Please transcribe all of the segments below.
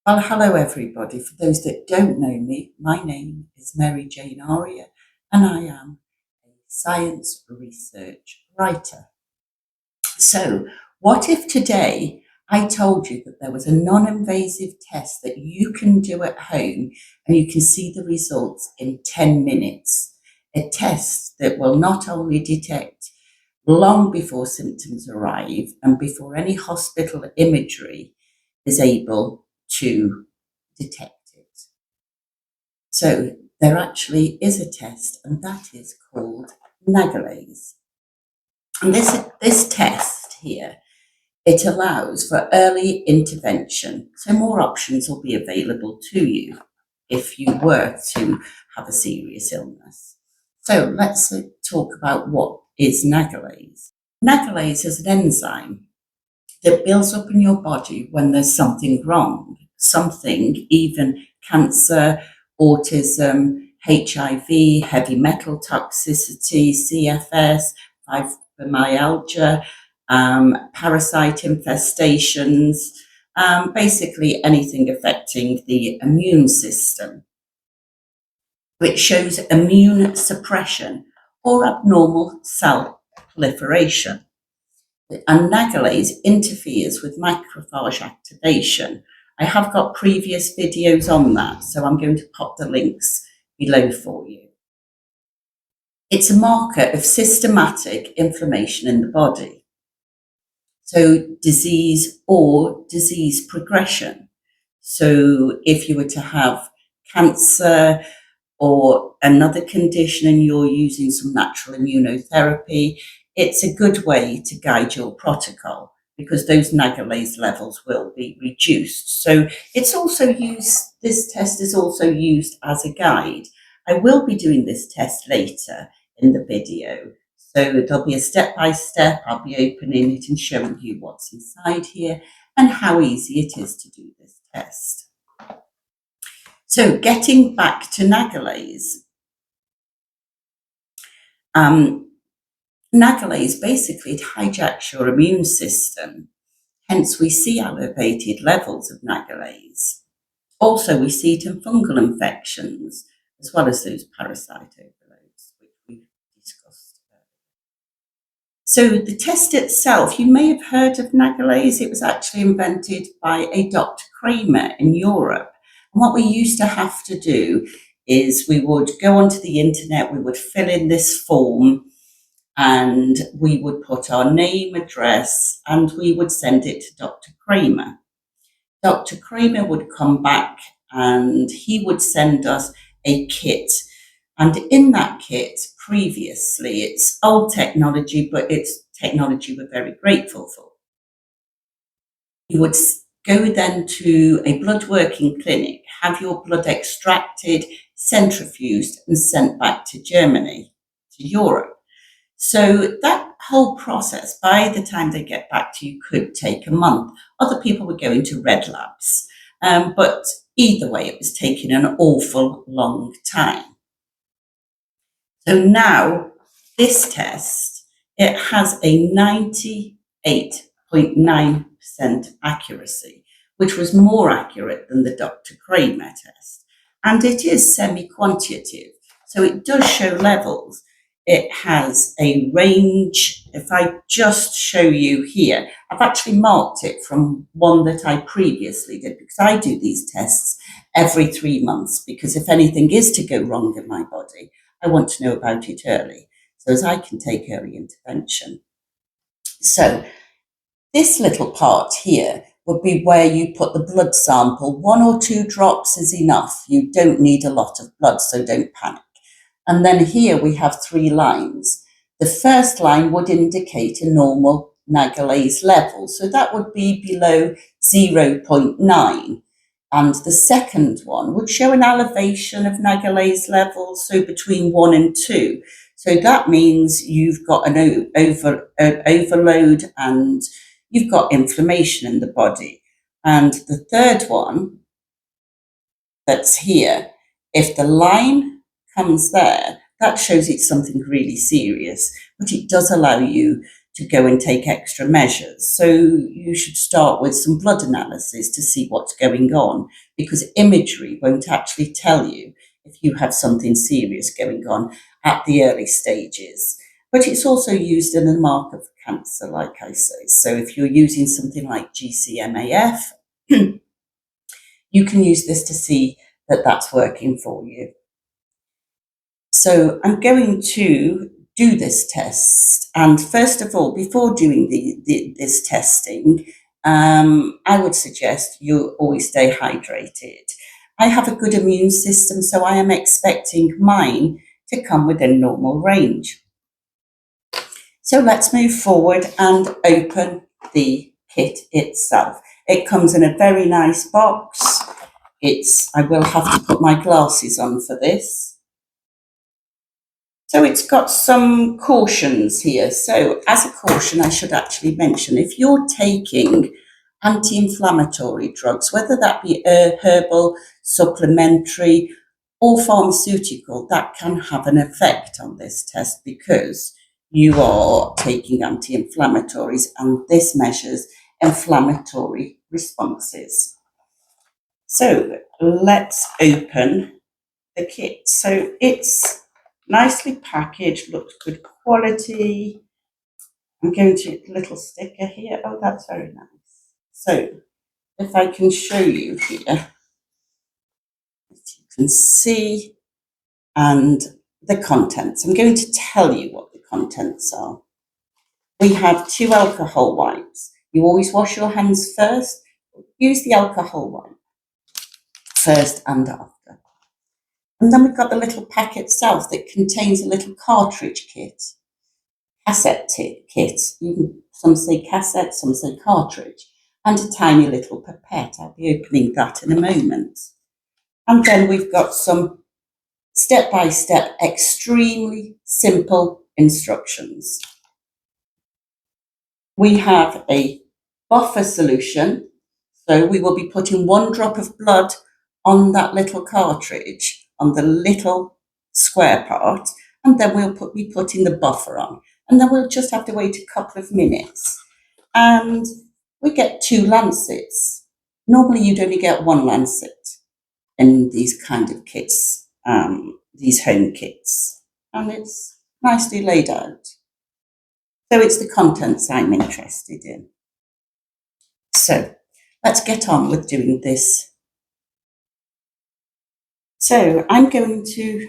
Well, hello everybody. For those that don't know me, my name is Mary Jane Aria and I am a science research writer. So, what if today I told you that there was a non-invasive test that you can do at home and you can see the results in 10 minutes? A test that will not only detect long before symptoms arrive and before any hospital imagery is able to detect it. So there actually is a test, and that is called Nagalase. And this test here, it allows for early intervention. So more options will be available to you if you were to have a serious illness. So let's talk about what is Nagalase. Nagalase is an enzyme that builds up in your body when there's something wrong, something, even cancer, autism, HIV, heavy metal toxicity, CFS, fibromyalgia, parasite infestations, basically anything affecting the immune system, which shows immune suppression or abnormal cell proliferation. And Nagalase interferes with macrophage activation. I have got previous videos on that, so I'm going to pop the links below for you. It's a marker of systematic inflammation in the body. So disease or disease progression. So if you were to have cancer or another condition and you're using some natural immunotherapy, it's a good way to guide your protocol because those Nagalase levels will be reduced. So it's also used, this test is also used as a guide. I will be doing this test later in the video. So there'll be a step-by-step, I'll be opening it and showing you what's inside here and how easy it is to do this test. So getting back to Nagalase, Nagalase basically it hijacks your immune system. Hence, we see elevated levels of Nagalase. Also, we see it in fungal infections, as well as those parasite overloads, which we've discussed earlier. So the test itself, you may have heard of Nagalase. It was actually invented by a Dr. Kramer in Europe. And what we used to have to do is we would go onto the internet, we would fill in this form, and we would put our name, address, and we would send it to Dr. Kramer. Dr. Kramer would come back and he would send us a kit. And in that kit, previously, it's old technology, but it's technology we're very grateful for. You would go then to a blood working clinic, have your blood extracted, centrifuged, and sent back to Germany, to Europe. So that whole process, by the time they get back to you, could take a month. Other people would go into red labs. But either way, it was taking an awful long time. So now this test, it has a 98.9% accuracy, which was more accurate than the Dr. Kramer test. And it is semi-quantitative. So it does show levels. It has a range. If I just show you here, I've actually marked it from one that I previously did because I do these tests every 3 months because if anything is to go wrong in my body, I want to know about it early so as I can take early intervention. So this little part here would be where you put the blood sample. 1 or 2 drops is enough. You don't need a lot of blood, so don't panic. And then here we have 3 lines. The first line would indicate a normal Nagalase level. So that would be below 0.9. And the second one would show an elevation of Nagalase levels, so between 1 and 2. So that means you've got an overload and you've got inflammation in the body. And the third one that's here, if the line comes there, that shows it's something really serious, but it does allow you to go and take extra measures. So you should start with some blood analysis to see what's going on, because imagery won't actually tell you if you have something serious going on at the early stages. But it's also used in a marker for cancer, like I say. So if you're using something like GcMAF, you can use this to see that that's working for you. So I'm going to do this test. And first of all, before doing this testing, I would suggest you always stay hydrated. I have a good immune system, so I am expecting mine to come within normal range. So let's move forward and open the kit itself. It comes in a very nice box. I will have to put my glasses on for this. So it's got some cautions here. So as a caution, I should actually mention, if you're taking anti-inflammatory drugs, whether that be herbal, supplementary, or pharmaceutical, that can have an effect on this test because you are taking anti-inflammatories, and this measures inflammatory responses. So let's open the kit. So it's nicely packaged, looks good quality. I'm going to a little sticker here. Oh, that's very nice. So if I can show you here, as you can see, and the contents. I'm going to tell you what the contents are. We have 2 alcohol wipes. You always wash your hands first. Use the alcohol wipe first and after. And then we've got the little pack itself that contains a little cartridge kit, cassette kit. Some say cassette, some say cartridge, and a tiny little pipette. I'll be opening that in a moment. And then we've got some step-by-step, extremely simple instructions. We have a buffer solution. So we will be putting 1 drop of blood on that little cartridge, on the little square part, and then we'll be putting the buffer on. And then we'll just have to wait a couple of minutes. And we get 2 lancets. Normally you'd only get 1 lancet in these kind of kits, these home kits. And it's nicely laid out. So it's the contents I'm interested in. So let's get on with doing this. So I'm going to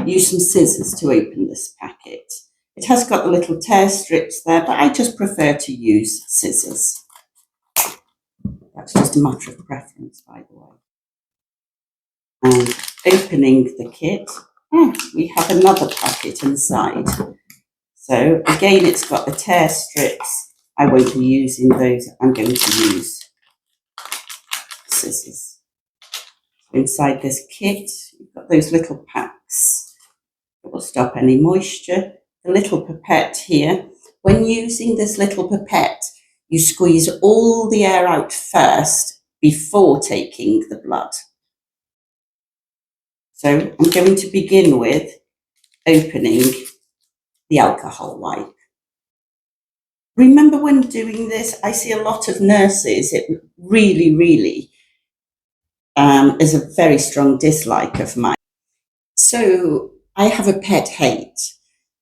use some scissors to open this packet. It has got the little tear strips there, but I just prefer to use scissors. That's just a matter of preference, by the way. And opening the kit, we have another packet inside. So again, it's got the tear strips. I won't be using those. I'm going to use scissors. Inside this kit, you've got those little packs that will stop any moisture. The little pipette here. When using this little pipette, you squeeze all the air out first before taking the blood. So I'm going to begin with opening the alcohol wipe. Remember, when doing this, I see a lot of nurses, it really is a very strong dislike of mine. So I have a pet hate.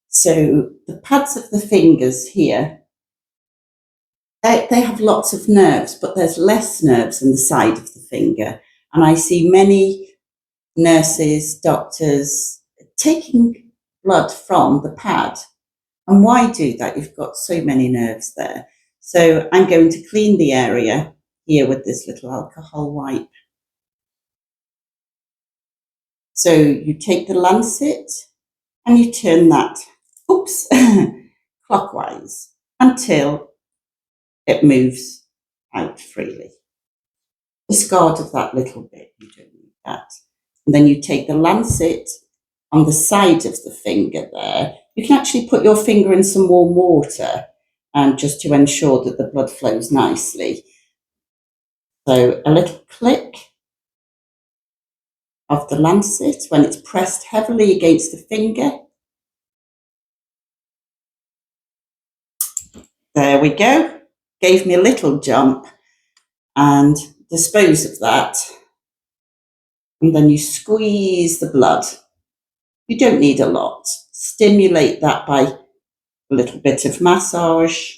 So the pads of the fingers here, they have lots of nerves, but there's less nerves in the side of the finger. And I see many nurses, doctors taking blood from the pad. And why do that? You've got so many nerves there. So I'm going to clean the area here with this little alcohol wipe. So you take the lancet and you turn that, clockwise until it moves out freely. Discard of that little bit, you don't need that. And then you take the lancet on the side of the finger there. You can actually put your finger in some warm water just to ensure that the blood flows nicely. So a little click of the lancet when it's pressed heavily against the finger. There we go. Gave me a little jump, and dispose of that. And then you squeeze the blood. You don't need a lot. Stimulate that by a little bit of massage.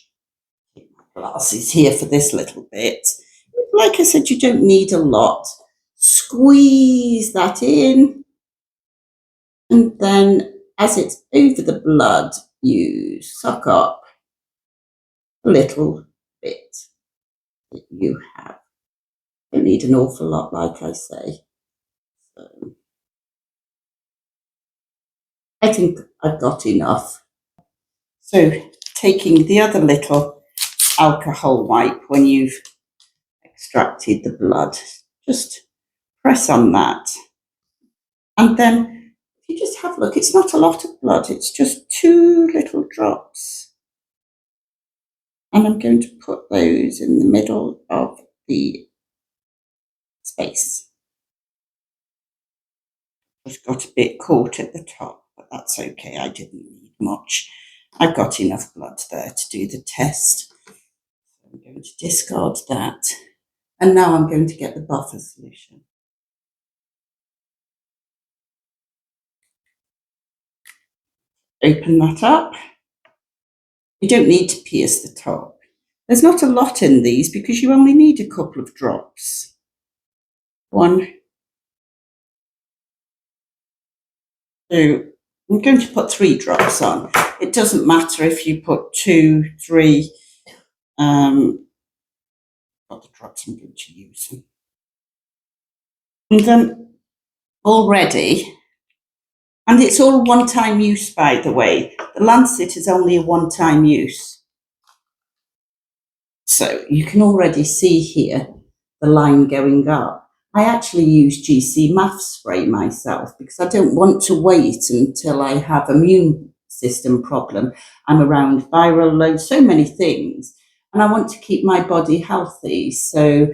My glasses here for this little bit. Like I said, you don't need a lot. Squeeze that in, and then as it's over the blood, you suck up a little bit that you have. You don't need an awful lot, like I say. So I think I've got enough. So taking the other little alcohol wipe when you've extracted the blood, just press on that. And then if you just have a look, it's not a lot of blood, it's just 2 little drops. And I'm going to put those in the middle of the space. I've got a bit caught at the top, but that's okay, I didn't need much. I've got enough blood there to do the test. I'm going to discard that. And now I'm going to get the buffer solution. Open that up. You don't need to pierce the top. There's not a lot in these because you only need a couple of drops. 1, 2. I'm going to put 3 drops on. It doesn't matter if you put 2, 3. What the drops I'm going to use. And then already, and it's all one-time use, by the way. The Lancet is only a one-time use. So you can already see here the line going up. I actually use GcMAF spray myself because I don't want to wait until I have immune system problem. I'm around viral load, so many things, and I want to keep my body healthy. So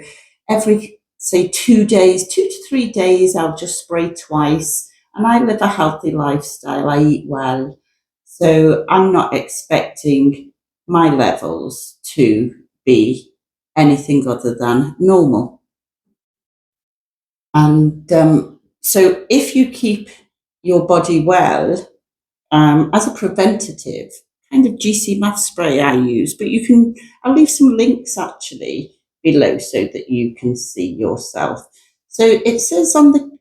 every, say, 2 days, 2 to 3 days, I'll just spray twice. And I live a healthy lifestyle, I eat well. So I'm not expecting my levels to be anything other than normal. And so if you keep your body well, as a preventative, kind of GcMAF spray I use, but you can, I'll leave some links actually below so that you can see yourself. So it says on the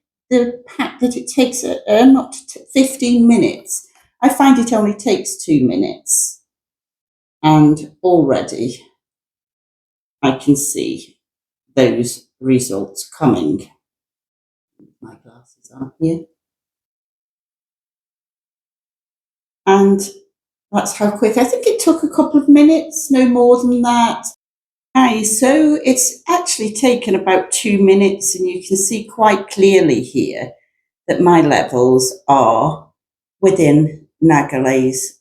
pack that it takes not 15 minutes. I find it only takes 2 minutes. And already I can see those results coming. My glasses on here. And that's how quick. I think it took a couple of minutes, no more than that. Okay, so it's actually taken about 2 minutes, and you can see quite clearly here that my levels are within Nagalase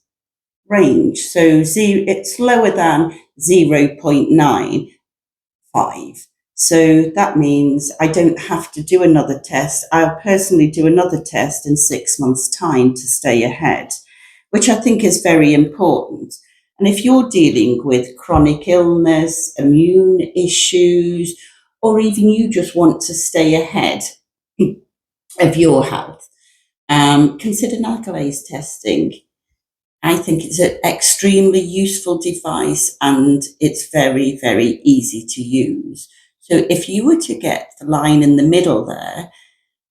range. So it's lower than 0.95. So that means I don't have to do another test. I'll personally do another test in 6 months' time to stay ahead, which I think is very important. And if you're dealing with chronic illness, immune issues, or even you just want to stay ahead of your health, consider Nagalase testing. I think it's an extremely useful device, and it's very, very easy to use. So if you were to get the line in the middle there,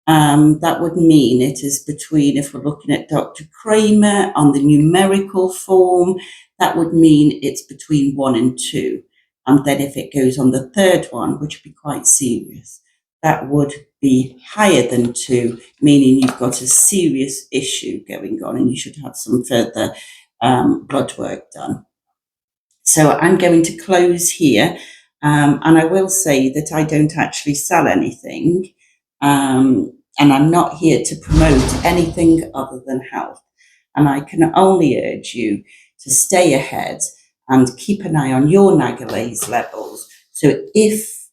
that would mean it is between, if we're looking at Dr. Kramer on the numerical form, that would mean it's between 1 and 2. And then if it goes on the third one, which would be quite serious, that would be higher than 2, meaning you've got a serious issue going on and you should have some further blood work done. So I'm going to close here, and I will say that I don't actually sell anything, and I'm not here to promote anything other than health. And I can only urge you to stay ahead and keep an eye on your Nagalase levels. So if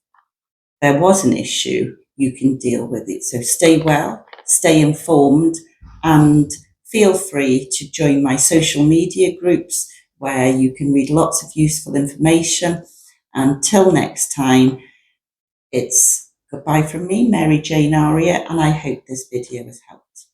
there was an issue, you can deal with it. So stay well, stay informed, and feel free to join my social media groups, where you can read lots of useful information. Until next time, it's goodbye from me, Mary Jane Aria, and I hope this video has helped.